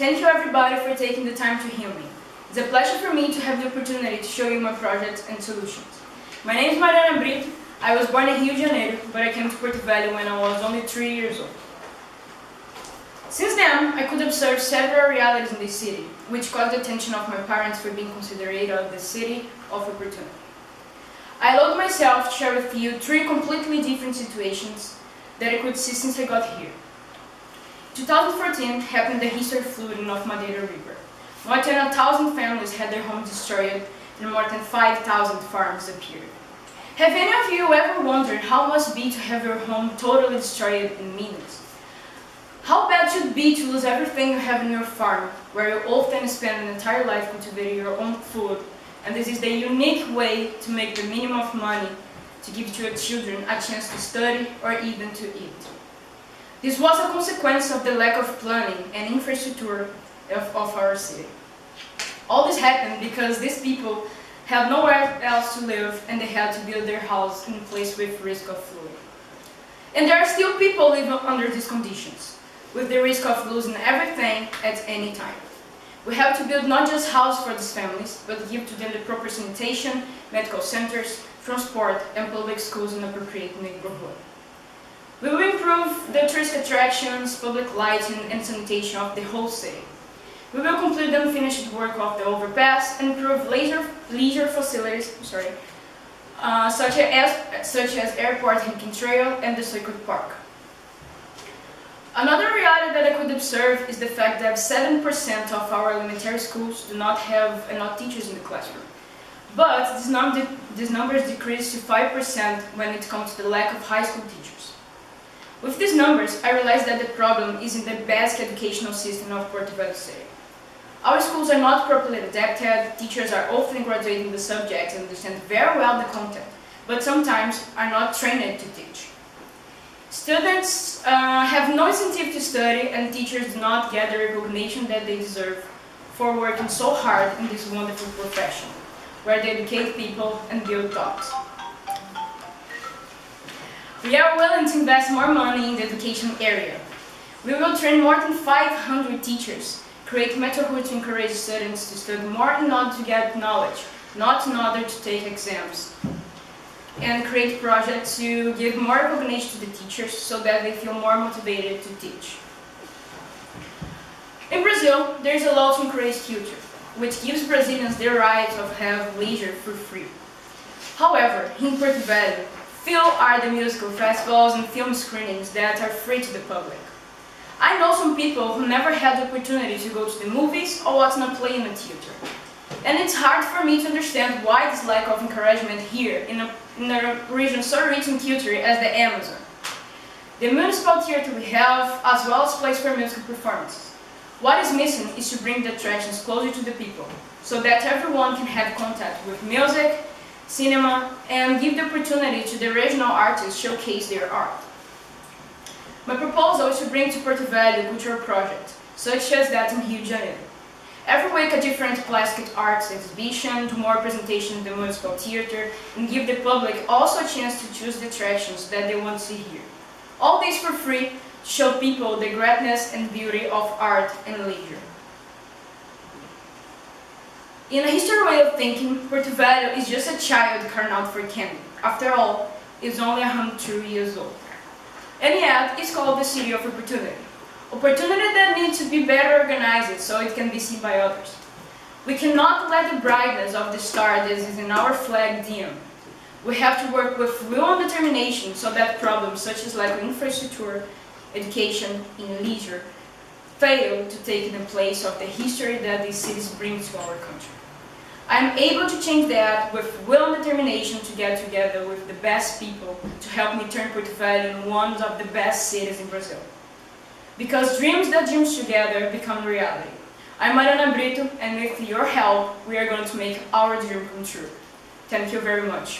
Thank you everybody for taking the time to hear me. It's a pleasure for me to have the opportunity to show you my projects and solutions. My name is Mariana Brito. I was born in Rio de Janeiro, but I came to Porto Velho when I was only 3 years old. Since then, I could observe several realities in this city, which caught the attention of my parents for being considered of the city of opportunity. I allowed myself to share with you 3 completely different situations that I could see since I got here. 2014 happened the historic flooding of Madeira River. More than 1,000 families had their homes destroyed and more than 5,000 farms appeared. Have any of you ever wondered how it must be to have your home totally destroyed in minutes? How bad should it be to lose everything you have in your farm, where you often spend an entire life cultivating your own food, and this is the unique way to make the minimum of money to give to your children a chance to study or even to eat. This was a consequence of the lack of planning and infrastructure of our city. All this happened because these people had nowhere else to live and they had to build their house in a place with risk of flooding. And there are still people living under these conditions, with the risk of losing everything at any time. We have to build not just houses for these families, but give to them the proper sanitation, medical centers, transport, and public schools in appropriate neighborhood. We will improve the tourist attractions, public lighting, and sanitation of the whole city. We will complete the unfinished work of the overpass and improve leisure facilities, such as airport hiking trail and the circuit park. Another reality that I could observe is the fact that 7% of our elementary schools do not have enough teachers in the classroom. But these numbers decreased to 5% when it comes to the lack of high school teachers. With these numbers, I realized that the problem is in the basic educational system of Porto Velho City. Our schools are not properly adapted, teachers are often graduating the subjects and understand very well the content, but sometimes are not trained to teach. Students have no incentive to study, and teachers do not get the recognition that they deserve for working so hard in this wonderful profession, where they educate people and build thoughts. We are willing to invest more money in the education area. We will train more than 500 teachers, create methods to encourage students to study more in order to get knowledge, not in order to take exams, and create projects to give more recognition to the teachers so that they feel more motivated to teach. In Brazil, there is a law to encourage culture, which gives Brazilians the right of have leisure for free. However, in Porto Velho, few are the musical festivals and film screenings that are free to the public. I know some people who never had the opportunity to go to the movies or watch a play in a theater. And it's hard for me to understand why this lack of encouragement here in a region so rich in culture as the Amazon. The municipal theater we have, as well as place for musical performances. What is missing is to bring the attractions closer to the people, so that everyone can have contact with music, cinema, and give the opportunity to the regional artists showcase their art. My proposal is to bring to Porto Velho cultural projects, such as that in Rio de Janeiro. Every week a different plastic arts exhibition, do more presentation in the municipal theater, and give the public also a chance to choose the attractions that they want to see here. All this for free to show people the greatness and beauty of art and leisure. In a history way of thinking, Porto Velho is just a child carrying out for candy. After all, it's only 102 years old. And yet, it's called the City of Opportunity. Opportunity that needs to be better organized so it can be seen by others. We cannot let the brightness of the star that is in our flag dim. We have to work with will and determination so that problems such as lack of infrastructure, education, and leisure fail to take the place of the history that these cities bring to our country. I am able to change that with will and determination to get together with the best people to help me turn Porto Velho into one of the best cities in Brazil. Because dreams that dreams together become reality. I'm Mariana Brito, and with your help, we are going to make our dream come true. Thank you very much.